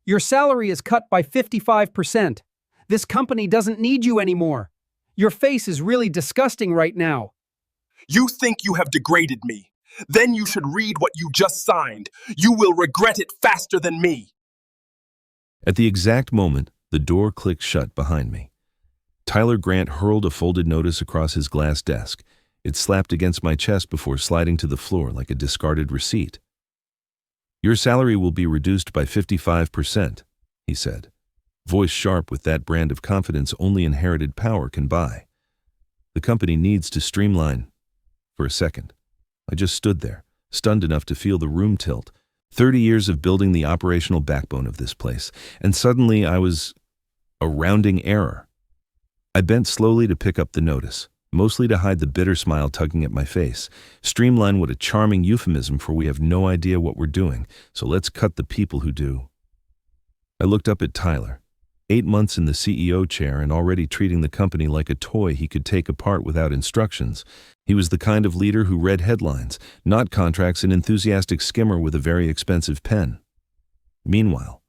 Your salary is cut by 55%. This company doesn't need you anymore. Your face is really disgusting right now. You think you have degraded me. Then you should read what you just signed. You will regret it faster than me. At the exact moment, the door clicked shut behind me. Tyler Grant hurled a folded notice across his glass desk. It slapped against my chest before sliding to the floor like a discarded receipt. Your salary will be reduced by 55%, he said, voice sharp with that brand of confidence only inherited power can buy. The company needs to streamline. For a second, I just stood there, stunned enough to feel the room tilt. 30 years of building the operational backbone of this place, and suddenly I was a rounding error. I bent slowly to pick up the notice, mostly to hide the bitter smile tugging at my face. Streamline, what a charming euphemism for we have no idea what we're doing, so let's cut the people who do. I looked up at Tyler, 8 months in the CEO chair and already treating the company like a toy he could take apart without instructions. He was the kind of leader who read headlines, not contracts, an enthusiastic skimmer with a very expensive pen. Meanwhile,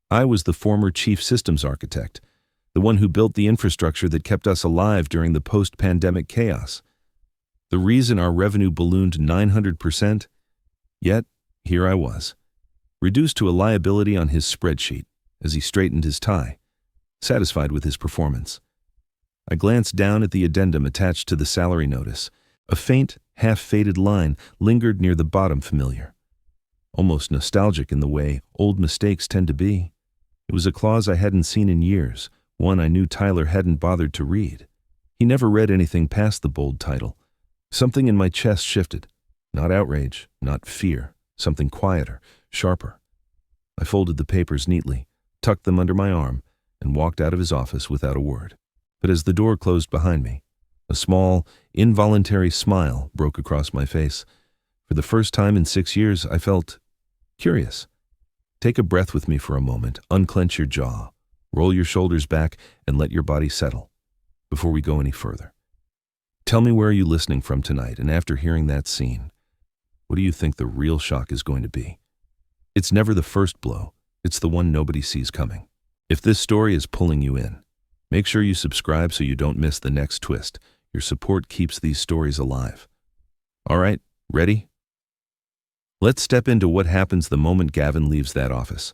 I was the former chief systems architect, the one who built the infrastructure that kept us alive during the post-pandemic chaos. The reason our revenue ballooned 900%, yet here I was, reduced to a liability on his spreadsheet as he straightened his tie, satisfied with his performance. I glanced down at the addendum attached to the salary notice. A faint, half-faded line lingered near the bottom, familiar, almost nostalgic in the way old mistakes tend to be. It was a clause I hadn't seen in years, one I knew Tyler hadn't bothered to read. He never read anything past the bold title. Something in my chest shifted. Not outrage, not fear, something quieter, sharper. I folded the papers neatly, tucked them under my arm, and walked out of his office without a word. But as the door closed behind me, a small, involuntary smile broke across my face. For the first time in 6 years, I felt curious. Take a breath with me for a moment, unclench your jaw, roll your shoulders back, and let your body settle before we go any further. Tell me, where are you listening from tonight, and after hearing that scene, what do you think the real shock is going to be? It's never the first blow, it's the one nobody sees coming. If this story is pulling you in, make sure you subscribe so you don't miss the next twist. Your support keeps these stories alive. All right, ready? Let's step into what happens the moment Gavin leaves that office.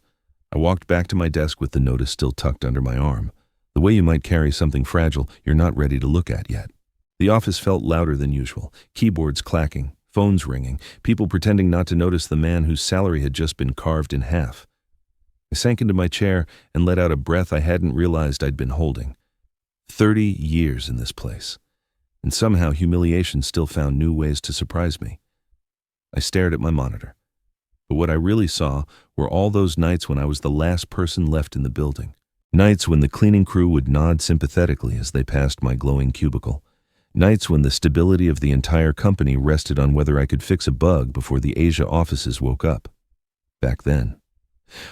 I walked back to my desk with the notice still tucked under my arm, the way you might carry something fragile you're not ready to look at yet. The office felt louder than usual, keyboards clacking, phones ringing, people pretending not to notice the man whose salary had just been carved in half. I sank into my chair and let out a breath I hadn't realized I'd been holding. 30 years in this place. And somehow humiliation still found new ways to surprise me. I stared at my monitor. But what I really saw were all those nights when I was the last person left in the building. Nights when the cleaning crew would nod sympathetically as they passed my glowing cubicle. Nights when the stability of the entire company rested on whether I could fix a bug before the Asia offices woke up. Back then,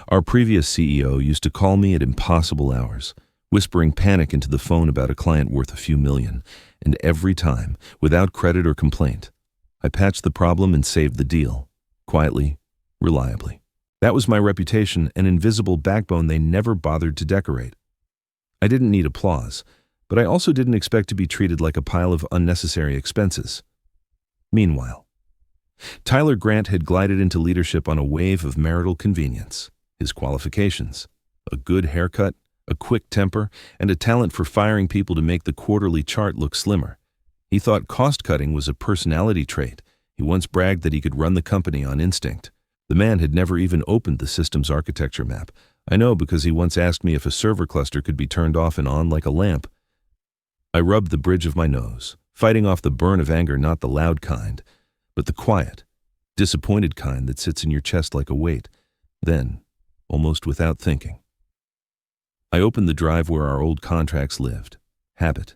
our previous CEO used to call me at impossible hours, whispering panic into the phone about a client worth a few million, and every time, without credit or complaint, I patched the problem and saved the deal, quietly, reliably. That was my reputation, an invisible backbone they never bothered to decorate. I didn't need applause, but I also didn't expect to be treated like a pile of unnecessary expenses. Meanwhile, Tyler Grant had glided into leadership on a wave of marital convenience. His qualifications: a good haircut, a quick temper, and a talent for firing people to make the quarterly chart look slimmer. He thought cost-cutting was a personality trait. He once bragged that he could run the company on instinct. The man had never even opened the systems architecture map. I know because he once asked me if a server cluster could be turned off and on like a lamp. I rubbed the bridge of my nose, fighting off the burn of anger, not the loud kind, but the quiet, disappointed kind that sits in your chest like a weight. Then, almost without thinking, I opened the drive where our old contracts lived. Habit,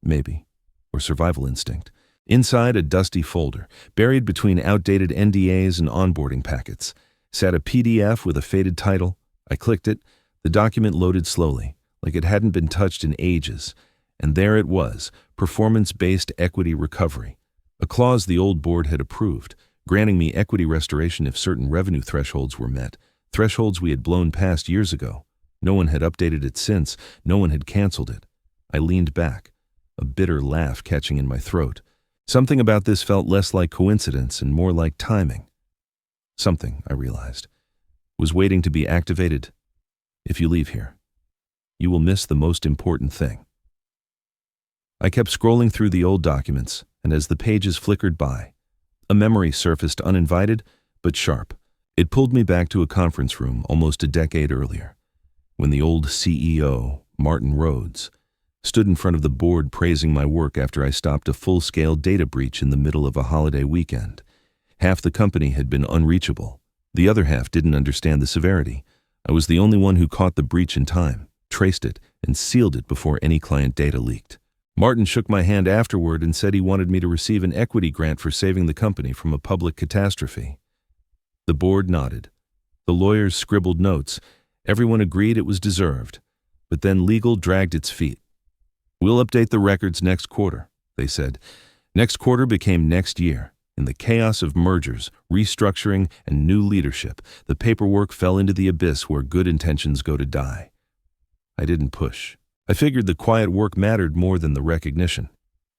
maybe, or survival instinct. Inside a dusty folder, buried between outdated NDAs and onboarding packets, sat a PDF with a faded title. I clicked it. The document loaded slowly, like it hadn't been touched in ages. And there it was, performance-based equity recovery. A clause the old board had approved, granting me equity restoration if certain revenue thresholds were met. thresholds we had blown past years ago. No one had updated it since, no one had canceled it. I leaned back, a bitter laugh catching in my throat. Something about this felt less like coincidence and more like timing. Something, I realized, was waiting to be activated. If you leave here, you will miss the most important thing. I kept scrolling through the old documents, and as the pages flickered by, a memory surfaced uninvited but sharp. It pulled me back to a conference room almost a decade earlier, when the old CEO, Martin Rhodes, stood in front of the board praising my work after I stopped a full-scale data breach in the middle of a holiday weekend. Half the company had been unreachable. The other half didn't understand the severity. I was the only one who caught the breach in time, traced it, and sealed it before any client data leaked. Martin shook my hand afterward and said he wanted me to receive an equity grant for saving the company from a public catastrophe. The board nodded. The lawyers scribbled notes. Everyone agreed it was deserved. But then legal dragged its feet. "We'll update the records next quarter," they said. Next quarter became next year. In the chaos of mergers, restructuring, and new leadership, the paperwork fell into the abyss where good intentions go to die. I didn't push. I figured the quiet work mattered more than the recognition.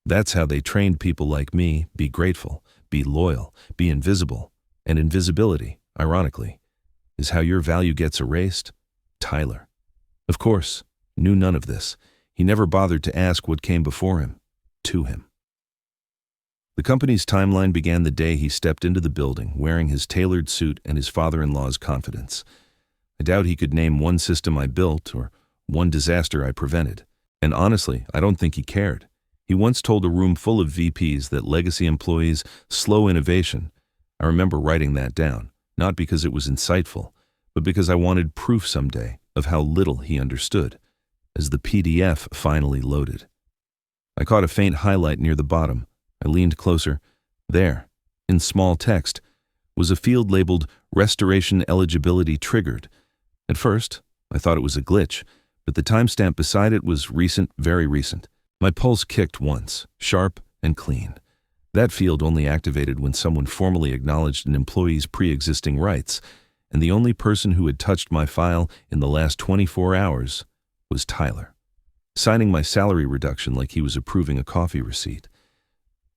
That's how they trained people like me: be grateful, be loyal, be invisible. And invisibility, ironically, is how your value gets erased. Tyler, of course, knew none of this. He never bothered to ask what came before him, to him. The company's timeline began the day he stepped into the building, wearing his tailored suit and his father-in-law's confidence. I doubt he could name one system I built or one disaster I prevented. And honestly, I don't think he cared. He once told a room full of VPs that legacy employees slow innovation. I remember writing that down, not because it was insightful, but because I wanted proof someday of how little he understood. As the PDF finally loaded, I caught a faint highlight near the bottom. I leaned closer. There, in small text, was a field labeled Restoration Eligibility Triggered. At first, I thought it was a glitch, but the timestamp beside it was recent, very recent. My pulse kicked once, sharp and clean. That field only activated when someone formally acknowledged an employee's pre-existing rights, and the only person who had touched my file in the last 24 hours was Tyler, signing my salary reduction like he was approving a coffee receipt.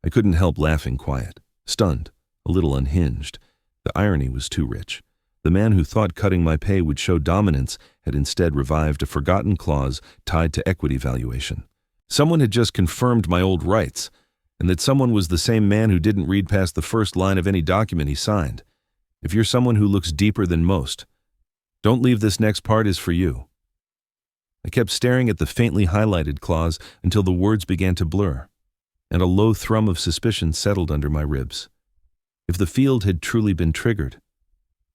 I couldn't help laughing quiet, stunned, a little unhinged. The irony was too rich. The man who thought cutting my pay would show dominance had instead revived a forgotten clause tied to equity valuation. Someone had just confirmed my old rights, and that someone was the same man who didn't read past the first line of any document he signed. If you're someone who looks deeper than most, don't leave. This next part is for you. I kept staring at the faintly highlighted clause until the words began to blur, and a low thrum of suspicion settled under my ribs. If the field had truly been triggered,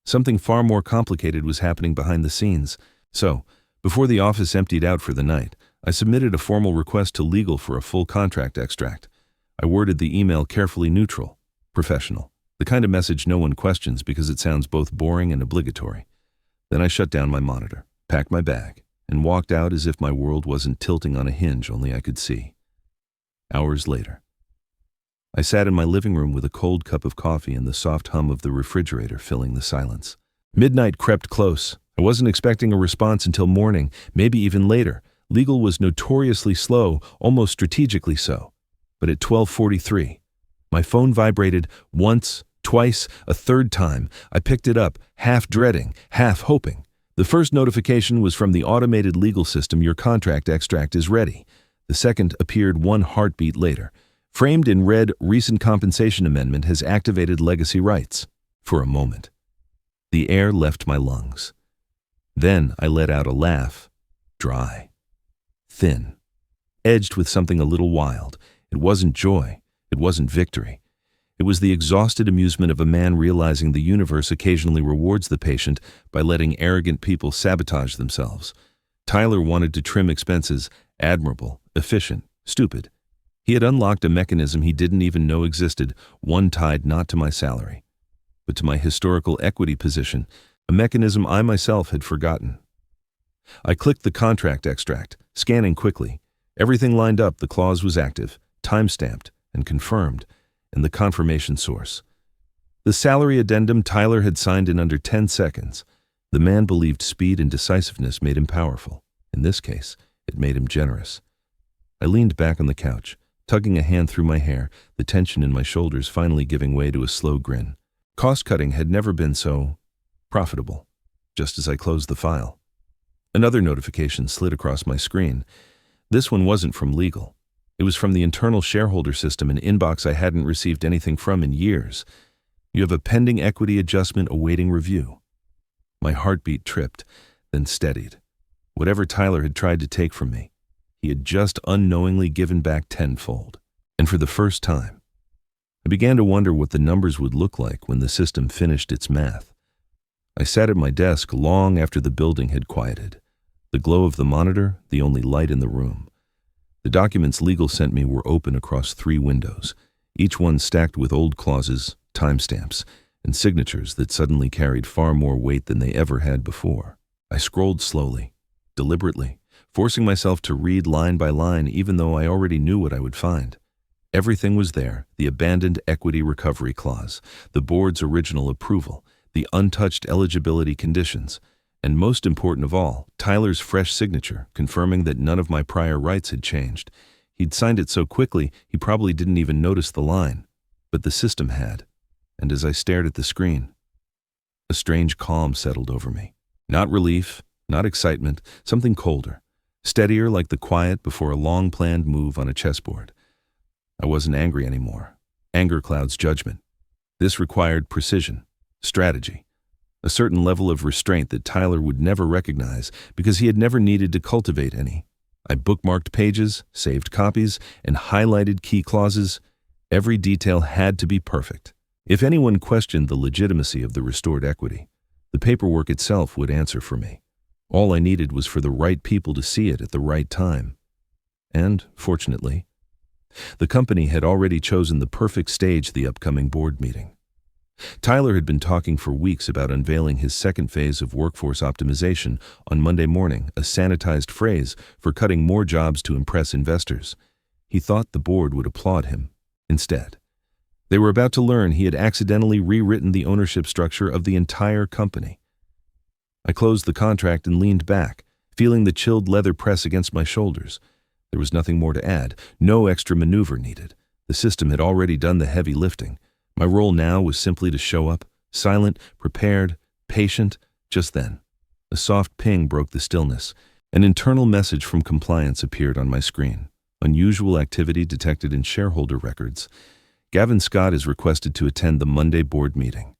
something far more complicated was happening behind the scenes. So, before the office emptied out for the night, I submitted a formal request to legal for a full contract extract. I worded the email carefully neutral, professional, the kind of message no one questions because it sounds both boring and obligatory. Then I shut down my monitor, packed my bag, and walked out as if my world wasn't tilting on a hinge only I could see. Hours later, I sat in my living room with a cold cup of coffee and the soft hum of the refrigerator filling the silence. Midnight crept close. I wasn't expecting a response until morning, maybe even later. Legal was notoriously slow, almost strategically so. But at 12:43, my phone vibrated once, twice, a third time. I picked it up, half dreading, half hoping. The first notification was from the automated legal system: your contract extract is ready. The second appeared one heartbeat later. Framed in red, recent compensation amendment has activated legacy rights. For a moment, the air left my lungs. Then I let out a laugh, dry, thin, edged with something a little wild. It wasn't joy. It wasn't victory. It was the exhausted amusement of a man realizing the universe occasionally rewards the patient by letting arrogant people sabotage themselves. Tyler wanted to trim expenses. Admirable, efficient, stupid. He had unlocked a mechanism he didn't even know existed, one tied not to my salary, but to my historical equity position, a mechanism I myself had forgotten. I clicked the contract extract, scanning quickly. Everything lined up. The clause was active, time-stamped, and confirmed, and the confirmation source. The salary addendum Tyler had signed in under 10 seconds. The man believed speed and decisiveness made him powerful. In this case, it made him generous. I leaned back on the couch, tugging a hand through my hair, the tension in my shoulders finally giving way to a slow grin. Cost-cutting had never been so profitable. Just as I closed the file, another notification slid across my screen. This one wasn't from legal. It was from the internal shareholder system, an inbox I hadn't received anything from in years. You have a pending equity adjustment awaiting review. My heartbeat tripped, then steadied. Whatever Tyler had tried to take from me, he had just unknowingly given back tenfold. And for the first time, I began to wonder what the numbers would look like when the system finished its math. I sat at my desk long after the building had quieted. The glow of the monitor, the only light in the room. The documents legal sent me were open across 3 windows, each one stacked with old clauses, timestamps, and signatures that suddenly carried far more weight than they ever had before. I scrolled slowly, deliberately, forcing myself to read line by line even though I already knew what I would find. Everything was there: the abandoned equity recovery clause, the board's original approval, the untouched eligibility conditions, and most important of all, Tyler's fresh signature confirming that none of my prior rights had changed. He'd signed it so quickly he probably didn't even notice the line, but the system had. And as I stared at the screen, a strange calm settled over me. Not relief, not excitement, something colder, steadier, like the quiet before a long-planned move on a chessboard. I wasn't angry anymore. Anger clouds judgment. This required precision, strategy, a certain level of restraint that Tyler would never recognize because he had never needed to cultivate any. I bookmarked pages, saved copies, and highlighted key clauses. Every detail had to be perfect. If anyone questioned the legitimacy of the restored equity, the paperwork itself would answer for me. All I needed was for the right people to see it at the right time. And, fortunately, the company had already chosen the perfect stage, the upcoming board meeting. Tyler had been talking for weeks about unveiling his second phase of workforce optimization on Monday morning, a sanitized phrase for cutting more jobs to impress investors. He thought the board would applaud him. Instead, they were about to learn he had accidentally rewritten the ownership structure of the entire company. I closed the contract and leaned back, feeling the chilled leather press against my shoulders. There was nothing more to add, no extra maneuver needed. The system had already done the heavy lifting. My role now was simply to show up, silent, prepared, patient. Just then, a soft ping broke the stillness. An internal message from compliance appeared on my screen. Unusual activity detected in shareholder records. Gavin Scott is requested to attend the Monday board meeting.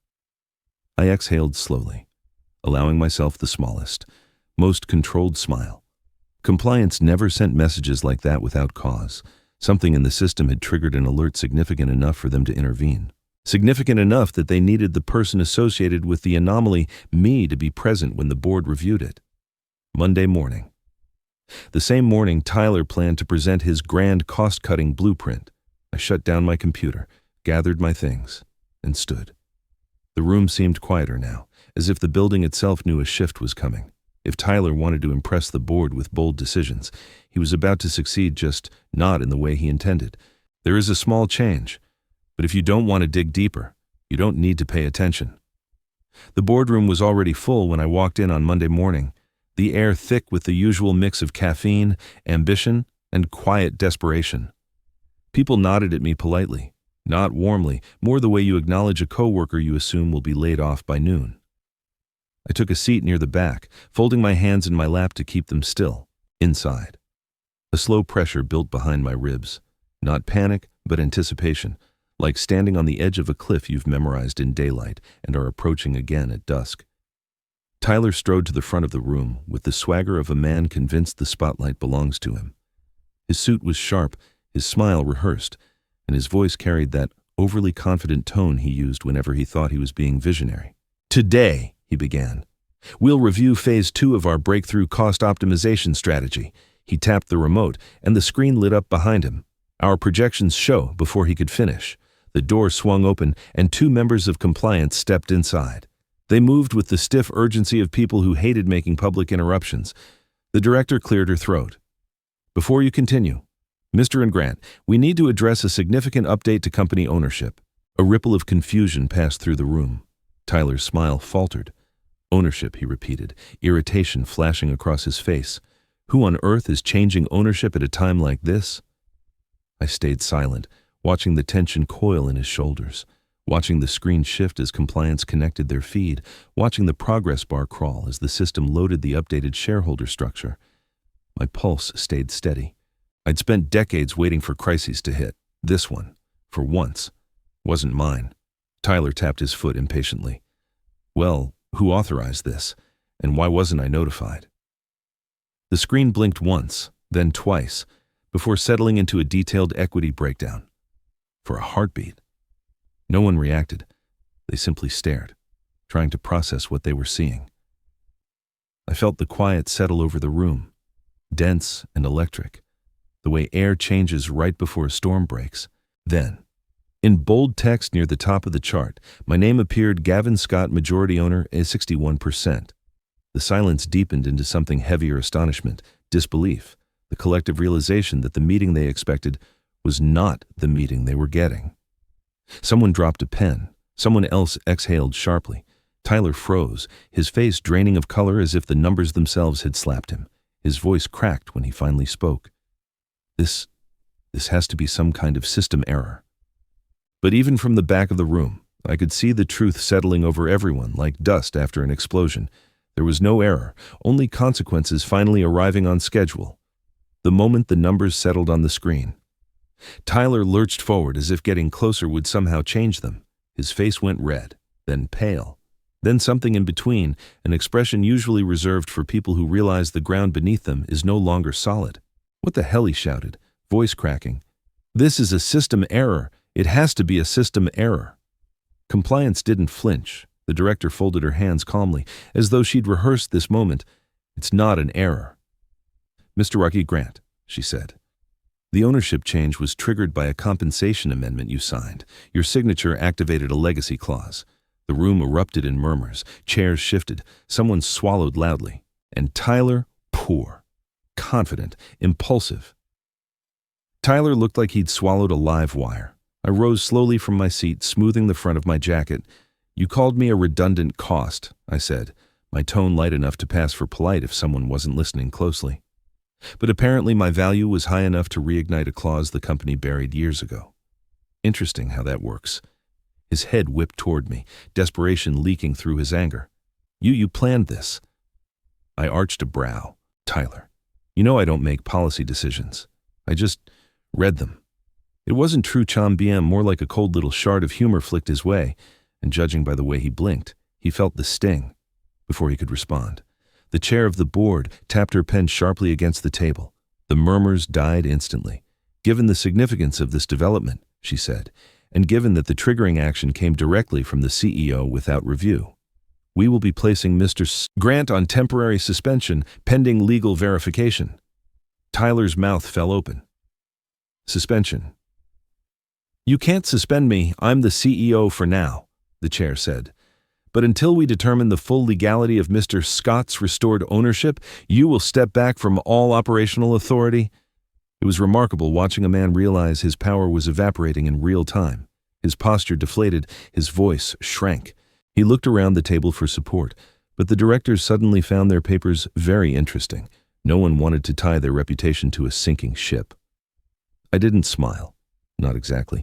I exhaled slowly, allowing myself the smallest, most controlled smile. Compliance never sent messages like that without cause. Something in the system had triggered an alert significant enough for them to intervene. Significant enough that they needed the person associated with the anomaly, me, to be present when the board reviewed it. Monday morning. The same morning, Tyler planned to present his grand cost-cutting blueprint. I shut down my computer, gathered my things, and stood. The room seemed quieter now, as if the building itself knew a shift was coming. If Tyler wanted to impress the board with bold decisions, he was about to succeed, just not in the way he intended. There is a small change, but if you don't want to dig deeper, you don't need to pay attention. The boardroom was already full when I walked in on Monday morning, the air thick with the usual mix of caffeine, ambition, and quiet desperation. People nodded at me politely, not warmly, more the way you acknowledge a coworker you assume will be laid off by noon. I took a seat near the back, folding my hands in my lap to keep them still, inside. A slow pressure built behind my ribs. Not panic, but anticipation, like standing on the edge of a cliff you've memorized in daylight and are approaching again at dusk. Tyler strode to the front of the room with the swagger of a man convinced the spotlight belongs to him. His suit was sharp, his smile rehearsed, and his voice carried that overly confident tone he used whenever he thought he was being visionary. "Today," he began, "we'll review Phase 2 of our breakthrough cost optimization strategy." He tapped the remote, and the screen lit up behind him. Our projections show before he could finish. The door swung open, and 2 members of compliance stepped inside. They moved with the stiff urgency of people who hated making public interruptions. The director cleared her throat. "Before you continue, Mr. and Grant, we need to address a significant update to company ownership." A ripple of confusion passed through the room. Tyler's smile faltered. Ownership, he repeated, irritation flashing across his face. Who on earth is changing ownership at a time like this? I stayed silent, watching the tension coil in his shoulders, watching the screen shift as compliance connected their feed, watching the progress bar crawl as the system loaded the updated shareholder structure. My pulse stayed steady. I'd spent decades waiting for crises to hit. This one, for once, wasn't mine. Tyler tapped his foot impatiently. Well, who authorized this, and why wasn't I notified? The screen blinked once, then twice, before settling into a detailed equity breakdown. For a heartbeat. No one reacted. They simply stared, trying to process what they were seeing. I felt the quiet settle over the room, dense and electric, the way air changes right before a storm breaks. Then, in bold text near the top of the chart, my name appeared: Gavin Scott, majority owner, 61%. The silence deepened into something heavier: astonishment, disbelief, the collective realization that the meeting they expected was not the meeting they were getting. Someone dropped a pen. Someone else exhaled sharply. Tyler froze, his face draining of color as if the numbers themselves had slapped him. His voice cracked when he finally spoke. This has to be some kind of system error. But even from the back of the room, I could see the truth settling over everyone like dust after an explosion. There was no error, only consequences finally arriving on schedule. The moment the numbers settled on the screen, Tyler lurched forward as if getting closer would somehow change them. His face went red, then pale, then something in between, an expression usually reserved for people who realize the ground beneath them is no longer solid. "What the hell?" he shouted, voice cracking. "This is a system error. It has to be a system error." Compliance didn't flinch. The director folded her hands calmly, as though she'd rehearsed this moment. "It's not an error." "Mr. Rocky Grant," she said. "The ownership change was triggered by a compensation amendment you signed. Your signature activated a legacy clause." The room erupted in murmurs. Chairs shifted. Someone swallowed loudly. And Tyler, poor, confident, impulsive. Tyler looked like he'd swallowed a live wire. I rose slowly from my seat, smoothing the front of my jacket. "You called me a redundant cost," I said, my tone light enough to pass for polite if someone wasn't listening closely. But apparently my value was high enough to reignite a clause the company buried years ago. Interesting how that works. His head whipped toward me, desperation leaking through his anger. You planned this." I arched a brow. "Tyler, you know I don't make policy decisions. I just read them." It wasn't true chambien, more like a cold little shard of humor flicked his way, and judging by the way he blinked, he felt the sting. Before he could respond, the chair of the board tapped her pen sharply against the table. The murmurs died instantly. "Given the significance of this development," she said, "and given that the triggering action came directly from the CEO without review, we will be placing Mr. Grant on temporary suspension pending legal verification." Tyler's mouth fell open. "Suspension? You can't suspend me. I'm the CEO for now," the chair said. "But until we determine the full legality of Mr. Scott's restored ownership, you will step back from all operational authority." It was remarkable watching a man realize his power was evaporating in real time. His posture deflated, his voice shrank. He looked around the table for support, but the directors suddenly found their papers very interesting. No one wanted to tie their reputation to a sinking ship. I didn't smile. Not exactly.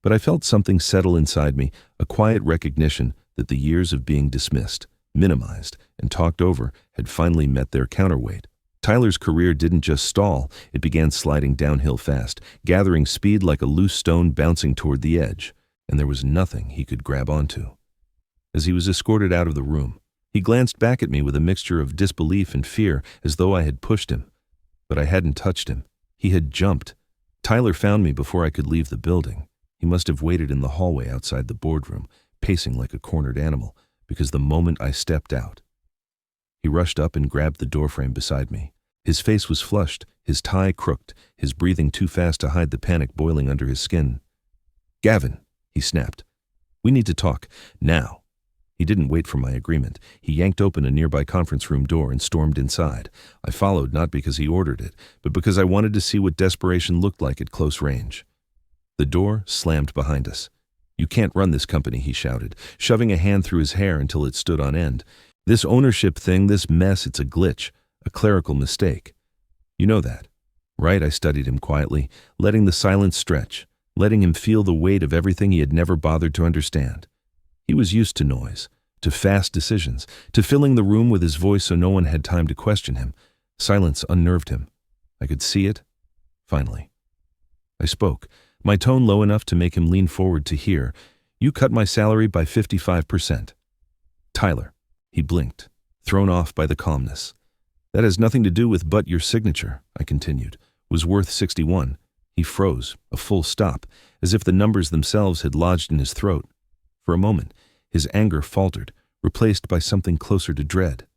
But I felt something settle inside me, a quiet recognition that the years of being dismissed, minimized, and talked over had finally met their counterweight. Tyler's career didn't just stall, it began sliding downhill fast, gathering speed like a loose stone bouncing toward the edge, and there was nothing he could grab onto. As he was escorted out of the room, he glanced back at me with a mixture of disbelief and fear, as though I had pushed him. But I hadn't touched him. He had jumped. Tyler found me before I could leave the building. He must have waited in the hallway outside the boardroom, pacing like a cornered animal, because the moment I stepped out, he rushed up and grabbed the doorframe beside me. His face was flushed, his tie crooked, his breathing too fast to hide the panic boiling under his skin. "Gavin," he snapped. "We need to talk, now." He didn't wait for my agreement. He yanked open a nearby conference room door and stormed inside. I followed not because he ordered it, but because I wanted to see what desperation looked like at close range. The door slammed behind us. "You can't run this company," he shouted, shoving a hand through his hair until it stood on end. This ownership thing, this mess, it's a glitch, a clerical mistake. You know that, right? I studied him quietly, letting the silence stretch, letting him feel the weight of everything he had never bothered to understand. He was used to noise, to fast decisions, to filling the room with his voice so no one had time to question him. Silence unnerved him. I could see it. Finally, I spoke, my tone low enough to make him lean forward to hear. You cut my salary by 55%. Tyler, he blinked, thrown off by the calmness. That has nothing to do with but your signature, I continued, was worth 61. He froze, a full stop, as if the numbers themselves had lodged in his throat. For a moment, his anger faltered, replaced by something closer to dread.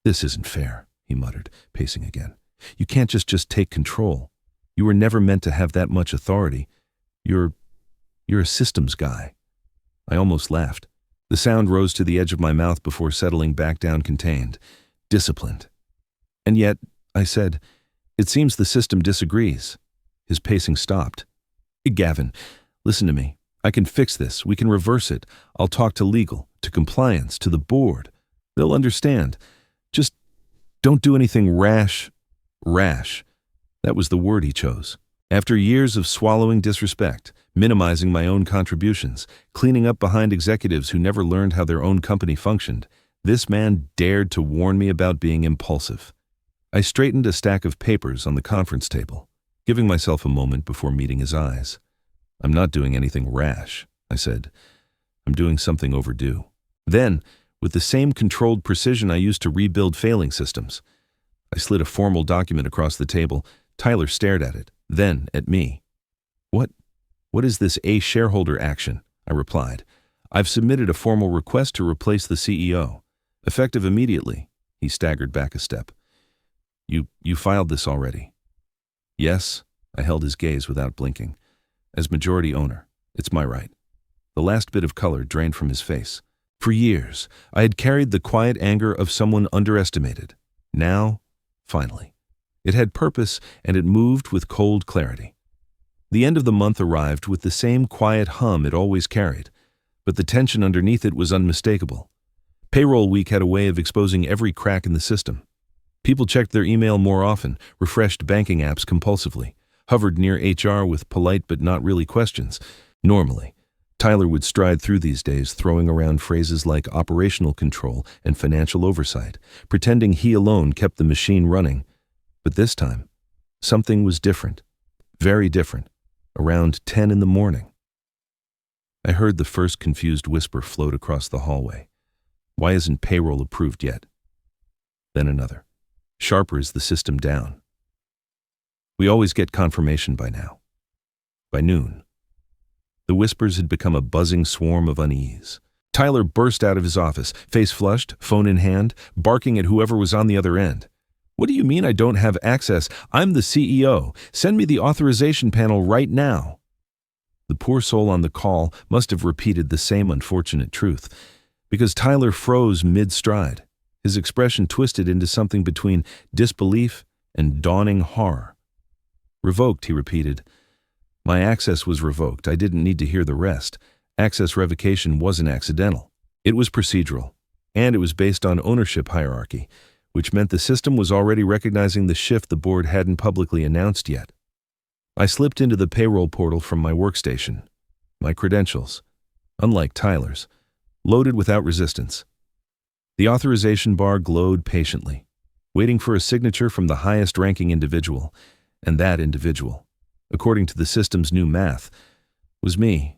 This isn't fair, he muttered, pacing again. You can't just take control. You were never meant to have that much authority. You're a systems guy. I almost laughed. The sound rose to the edge of my mouth before settling back down contained. Disciplined. And yet, I said, it seems the system disagrees. His pacing stopped. Gavin, listen to me. I can fix this. We can reverse it. I'll talk to legal, to compliance, to the board. They'll understand. Just don't do anything rash. Rash. That was the word he chose. After years of swallowing disrespect, minimizing my own contributions, cleaning up behind executives who never learned how their own company functioned, this man dared to warn me about being impulsive. I straightened a stack of papers on the conference table, giving myself a moment before meeting his eyes. I'm not doing anything rash, I said. I'm doing something overdue. Then, with the same controlled precision I used to rebuild failing systems, I slid a formal document across the table. Tyler stared at it, then at me. What is this A shareholder action? I replied. I've submitted a formal request to replace the CEO. Effective immediately. He staggered back a step. You filed this already? Yes, I held his gaze without blinking. As majority owner, it's my right. The last bit of color drained from his face. For years, I had carried the quiet anger of someone underestimated. Now, finally, it had purpose and it moved with cold clarity. The end of the month arrived with the same quiet hum it always carried, but the tension underneath it was unmistakable. Payroll week had a way of exposing every crack in the system. People checked their email more often, refreshed banking apps compulsively, hovered near HR with polite but not really questions. Normally, Tyler would stride through these days throwing around phrases like operational control and financial oversight, pretending he alone kept the machine running. But this time, something was different, very different, around 10 in the morning. I heard the first confused whisper float across the hallway. Why isn't payroll approved yet? Then another. Sharper is the system down. We always get confirmation by now. By noon. The whispers had become a buzzing swarm of unease. Tyler burst out of his office, face flushed, phone in hand, barking at whoever was on the other end. What do you mean I don't have access? I'm the CEO. Send me the authorization panel right now. The poor soul on the call must have repeated the same unfortunate truth, because Tyler froze mid-stride, his expression twisted into something between disbelief and dawning horror. Revoked, he repeated. My access was revoked. I didn't need to hear the rest. Access revocation wasn't accidental. It was procedural, and it was based on ownership hierarchy, which meant the system was already recognizing the shift the board hadn't publicly announced yet. I slipped into the payroll portal from my workstation. My credentials, unlike Tyler's, loaded without resistance. The authorization bar glowed patiently, waiting for a signature from the highest-ranking individual, and that individual, according to the system's new math, was me.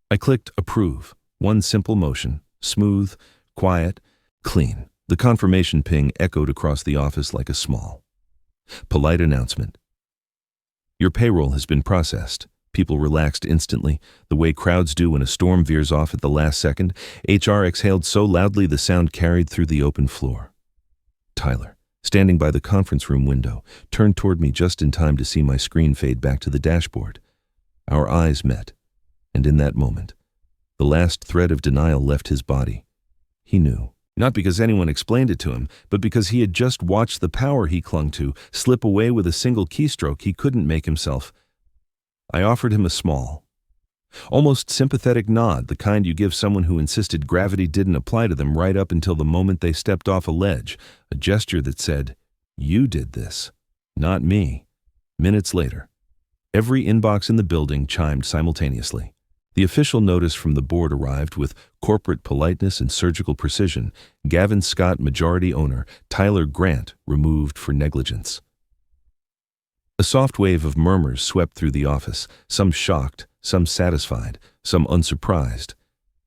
I clicked approve, one simple motion, smooth, quiet, clean. The confirmation ping echoed across the office like a small, polite announcement. Your payroll has been processed. People relaxed instantly, the way crowds do when a storm veers off at the last second. HR exhaled so loudly the sound carried through the open floor. Tyler, standing by the conference room window, turned toward me just in time to see my screen fade back to the dashboard. Our eyes met, and in that moment, the last thread of denial left his body. He knew. Not because anyone explained it to him, but because he had just watched the power he clung to slip away with a single keystroke he couldn't make himself. I offered him a small, Almost sympathetic nod, the kind you give someone who insisted gravity didn't apply to them right up until the moment they stepped off a ledge, a gesture that said, "You did this, not me." Minutes later, every inbox in the building chimed simultaneously. The official notice from the board arrived with corporate politeness and surgical precision. Gavin Scott, majority owner, Tyler Grant, removed for negligence. A soft wave of murmurs swept through the office, some shocked, some satisfied, some unsurprised.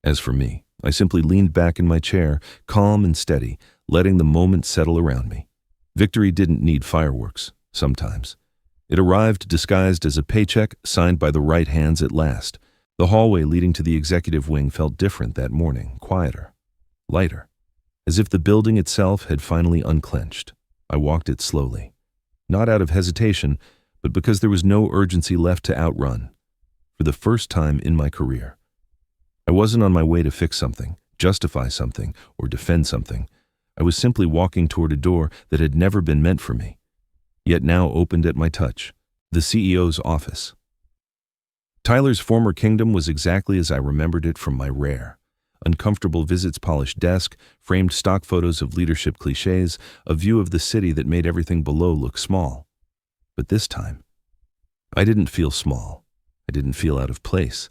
As for me, I simply leaned back in my chair, calm and steady, letting the moment settle around me. Victory didn't need fireworks, sometimes. It arrived disguised as a paycheck signed by the right hands at last. The hallway leading to the executive wing felt different that morning, quieter, lighter, as if the building itself had finally unclenched. I walked it slowly, not out of hesitation, but because there was no urgency left to outrun. For the first time in my career, I wasn't on my way to fix something, justify something, or defend something. I was simply walking toward a door that had never been meant for me, yet now opened at my touch, the CEO's office. Tyler's former kingdom was exactly as I remembered it from my rare, uncomfortable visits, polished desk, framed stock photos of leadership cliches, a view of the city that made everything below look small. But this time, I didn't feel small. I didn't feel out of place.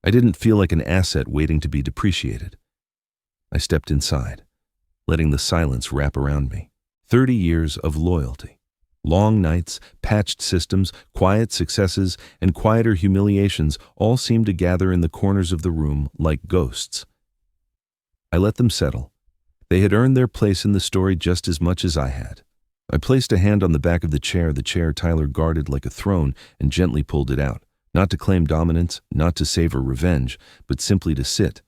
I didn't feel like an asset waiting to be depreciated. I stepped inside, letting the silence wrap around me. 30 years of loyalty. Long nights, patched systems, quiet successes, and quieter humiliations all seemed to gather in the corners of the room like ghosts. I let them settle. They had earned their place in the story just as much as I had. I placed a hand on the back of the chair Tyler guarded like a throne, and gently pulled it out, not to claim dominance, not to savor revenge, but simply to sit,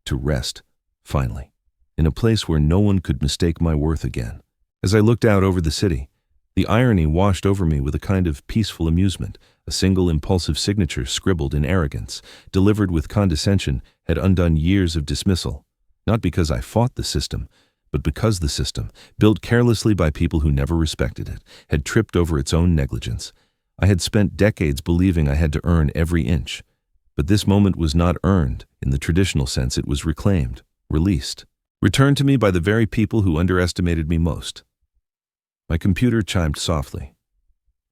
to rest, finally, in a place where no one could mistake my worth again. As I looked out over the city, the irony washed over me with a kind of peaceful amusement. A single impulsive signature scribbled in arrogance, delivered with condescension, had undone years of dismissal. Not because I fought the system, but because the system, built carelessly by people who never respected it, had tripped over its own negligence. I had spent decades believing I had to earn every inch. But this moment was not earned in the traditional sense. It was reclaimed, released, returned to me by the very people who underestimated me most. My computer chimed softly.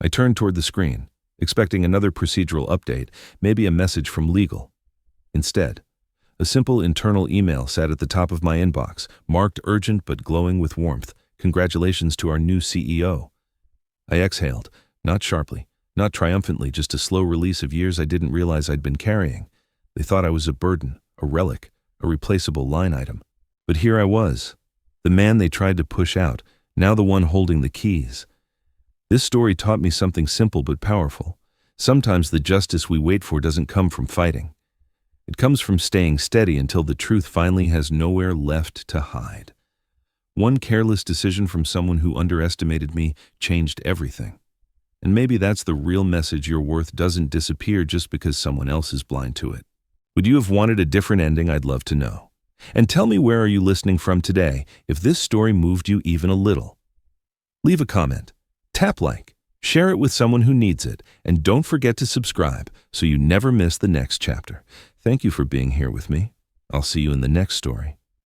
I turned toward the screen, expecting another procedural update, maybe a message from legal. Instead, a simple internal email sat at the top of my inbox, marked urgent but glowing with warmth. "Congratulations to our new CEO." I exhaled, not sharply, not triumphantly, just a slow release of years I didn't realize I'd been carrying. They thought I was a burden, a relic, a replaceable line item. But here I was, the man they tried to push out, now the one holding the keys. This story taught me something simple but powerful. Sometimes the justice we wait for doesn't come from fighting. It comes from staying steady until the truth finally has nowhere left to hide. One careless decision from someone who underestimated me changed everything. And maybe that's the real message: your worth doesn't disappear just because someone else is blind to it. Would you have wanted a different ending? I'd love to know. And tell me, where are you listening from today, if this story moved you even a little? Leave a comment, tap like, share it with someone who needs it, and don't forget to subscribe so you never miss the next chapter. Thank you for being here with me. I'll see you in the next story.